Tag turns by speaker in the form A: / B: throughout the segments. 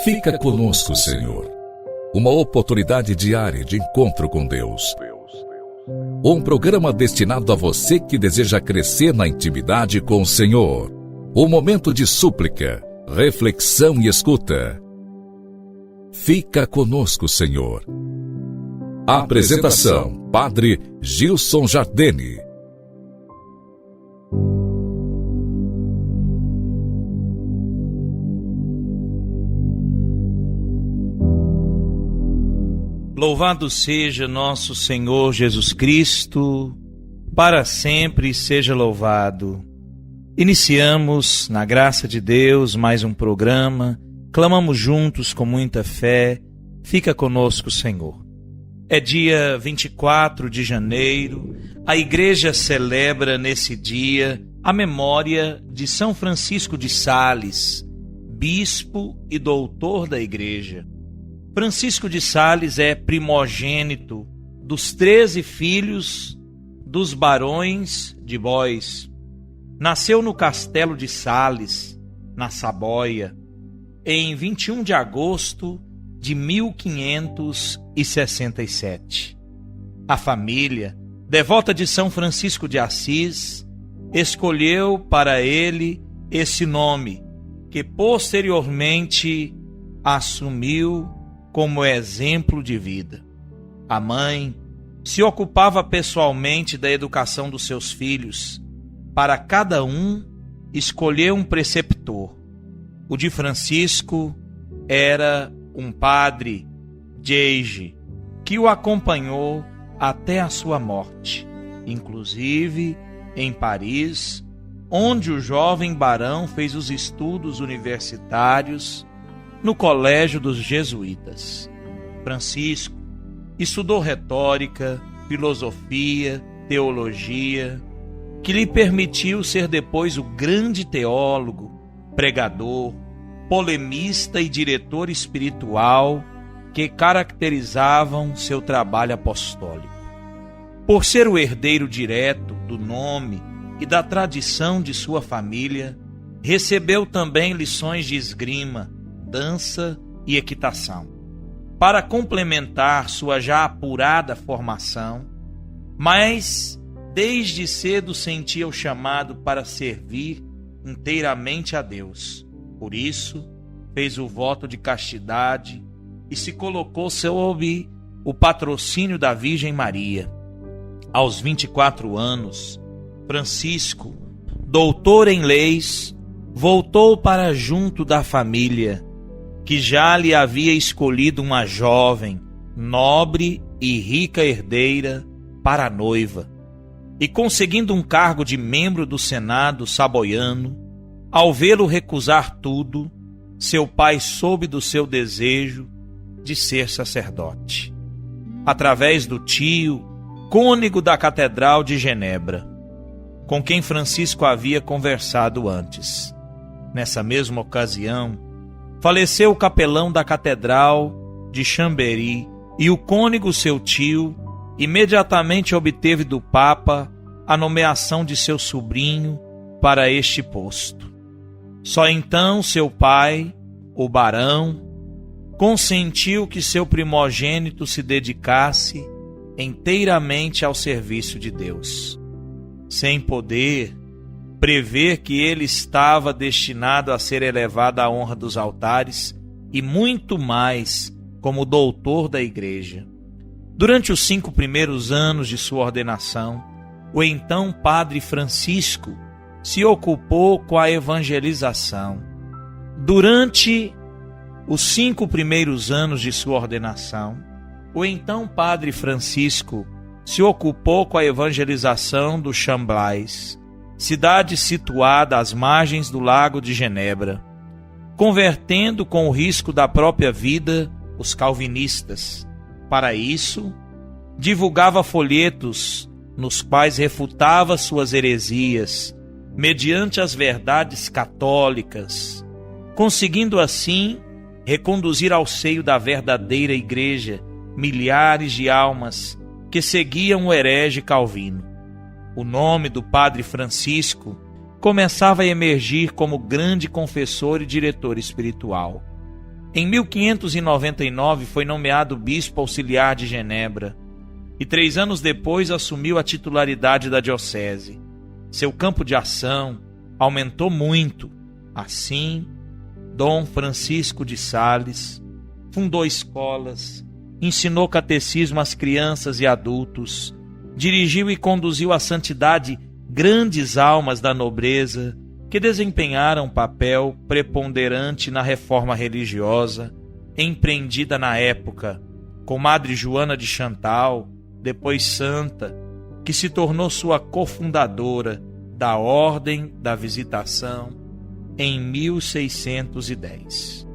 A: Fica conosco, Senhor. Uma oportunidade diária de encontro com Deus. Um programa destinado a você que deseja crescer na intimidade com o Senhor. Um momento de súplica, reflexão e escuta. Fica conosco, Senhor. Apresentação: Padre Gilson Jardini.
B: Louvado seja nosso Senhor Jesus Cristo, para sempre seja louvado. Iniciamos, na graça de Deus, mais um programa. Clamamos juntos com muita fé. Fica conosco, Senhor. É dia 24 de janeiro. A Igreja celebra nesse dia a memória de São Francisco de Sales, bispo e doutor da Igreja. Francisco de Sales é primogênito dos 13 filhos dos barões de Bois. Nasceu no castelo de Sales, na Saboia, em 21 de agosto de 1567. A família, devota de São Francisco de Assis, escolheu para ele esse nome, que posteriormente assumiu como exemplo de vida. A mãe se ocupava pessoalmente da educação dos seus filhos. Para cada um, escolheu um preceptor. O de Francisco era um padre, Diege, que o acompanhou até a sua morte, inclusive em Paris, onde o jovem barão fez os estudos universitários no Colégio dos Jesuítas. Francisco estudou retórica, filosofia, teologia, que lhe permitiu ser depois o grande teólogo, pregador, polemista e diretor espiritual que caracterizavam seu trabalho apostólico. Por ser o herdeiro direto do nome e da tradição de sua família, recebeu também lições de esgrima, dança e equitação. Para complementar sua já apurada formação, mas desde cedo sentia o chamado para servir inteiramente a Deus. Por isso, fez o voto de castidade e se colocou sob o patrocínio da Virgem Maria. Aos 24 anos, Francisco, doutor em leis, voltou para junto da família, que já lhe havia escolhido uma jovem, nobre e rica herdeira para a noiva. E conseguindo um cargo de membro do Senado saboiano, ao vê-lo recusar tudo, seu pai soube do seu desejo de ser sacerdote. Através do tio, cônego da Catedral de Genebra, com quem Francisco havia conversado antes. Nessa mesma ocasião, faleceu o capelão da Catedral de Chambéry e o cônego, seu tio, imediatamente obteve do Papa a nomeação de seu sobrinho para este posto. Só então seu pai, o barão, consentiu que seu primogênito se dedicasse inteiramente ao serviço de Deus, sem poder prever que ele estava destinado a ser elevado à honra dos altares e muito mais como doutor da Igreja. Durante os 5 primeiros anos de sua ordenação, o então padre Francisco se ocupou com a evangelização. Durante os 5 primeiros anos de sua ordenação, o então padre Francisco se ocupou com a evangelização do Chamblais, cidade situada às margens do Lago de Genebra, convertendo com o risco da própria vida os calvinistas. Para isso, divulgava folhetos nos quais refutava suas heresias, mediante as verdades católicas, conseguindo assim reconduzir ao seio da verdadeira Igreja milhares de almas que seguiam o herege Calvino. O nome do padre Francisco começava a emergir como grande confessor e diretor espiritual. Em 1599 foi nomeado bispo auxiliar de Genebra e 3 anos depois assumiu a titularidade da diocese. Seu campo de ação aumentou muito. Assim, Dom Francisco de Sales fundou escolas, ensinou catecismo às crianças e adultos, dirigiu e conduziu à santidade grandes almas da nobreza que desempenharam um papel preponderante na reforma religiosa empreendida na época, com Madre Joana de Chantal, depois santa, que se tornou sua cofundadora da Ordem da Visitação em 1610.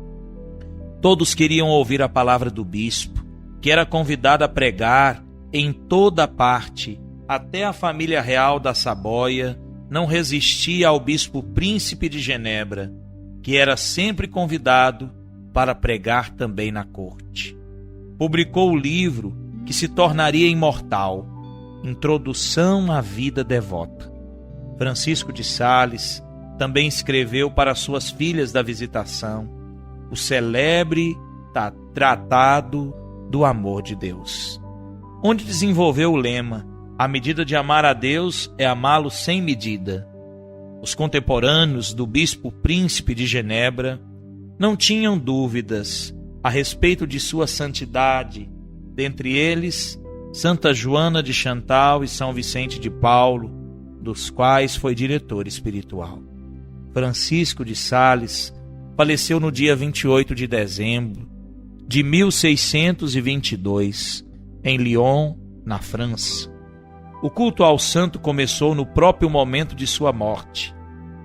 B: Todos queriam ouvir a palavra do bispo, que era convidado a pregar em toda parte. Até a família real da Saboia não resistia ao bispo príncipe de Genebra, que era sempre convidado para pregar também na corte. Publicou o livro que se tornaria imortal, Introdução à Vida Devota. Francisco de Sales também escreveu para suas filhas da Visitação o celebre Tratado do Amor de Deus, onde desenvolveu o lema: a medida de amar a Deus é amá-lo sem medida. Os contemporâneos do bispo príncipe de Genebra não tinham dúvidas a respeito de sua santidade, dentre eles Santa Joana de Chantal e São Vicente de Paulo, dos quais foi diretor espiritual. Francisco de Sales faleceu no dia 28 de dezembro de 1622, em Lyon, na França. O culto ao santo começou no próprio momento de sua morte.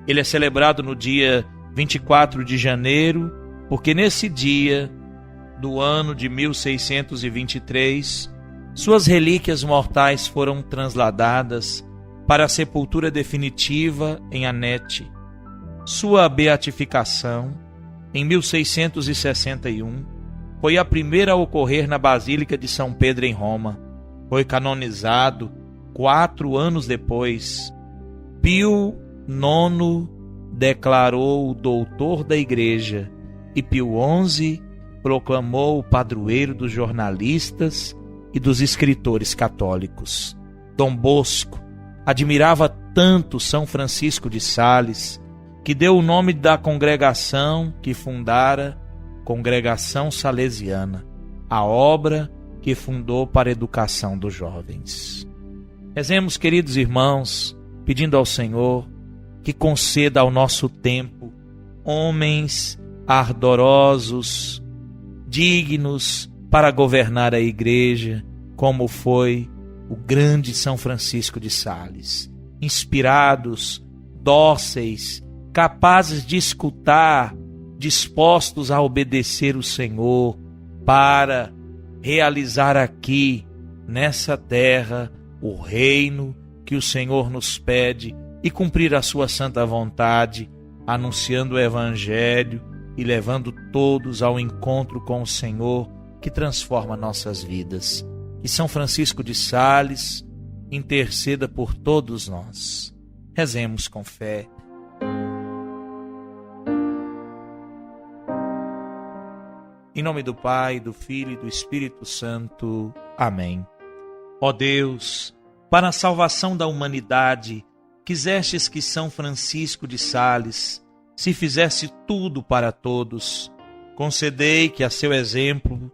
B: Ele é celebrado no dia 24 de janeiro, porque nesse dia do ano de 1623, suas relíquias mortais foram transladadas para a sepultura definitiva em Anete. Sua beatificação, em 1661, foi a primeira a ocorrer na Basílica de São Pedro em Roma. Foi canonizado 4 anos depois. Pio IX declarou-o doutor da Igreja e Pio XI proclamou o padroeiro dos jornalistas e dos escritores católicos. Dom Bosco admirava tanto São Francisco de Sales que deu o nome da congregação que fundara, Congregação Salesiana, a obra que fundou para a educação dos jovens. Rezemos, queridos irmãos, pedindo ao Senhor que conceda ao nosso tempo homens ardorosos, dignos para governar a Igreja, como foi o grande São Francisco de Sales, inspirados, dóceis, capazes de escutar, dispostos a obedecer o Senhor para realizar aqui, nessa terra, o reino que o Senhor nos pede e cumprir a sua santa vontade, anunciando o Evangelho e levando todos ao encontro com o Senhor que transforma nossas vidas. Que São Francisco de Sales interceda por todos nós. Rezemos com fé. Em nome do Pai, do Filho e do Espírito Santo. Amém. Ó Deus, para a salvação da humanidade, quisestes que São Francisco de Sales se fizesse tudo para todos. Concedei que, a seu exemplo,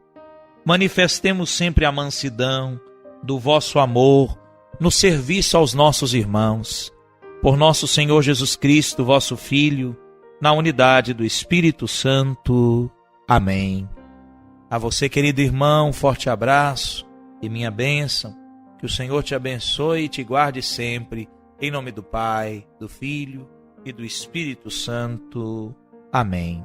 B: manifestemos sempre a mansidão do vosso amor no serviço aos nossos irmãos. Por nosso Senhor Jesus Cristo, vosso Filho, na unidade do Espírito Santo. Amém. A você, querido irmão, um forte abraço e minha bênção. Que o Senhor te abençoe e te guarde sempre. Em nome do Pai, do Filho e do Espírito Santo. Amém.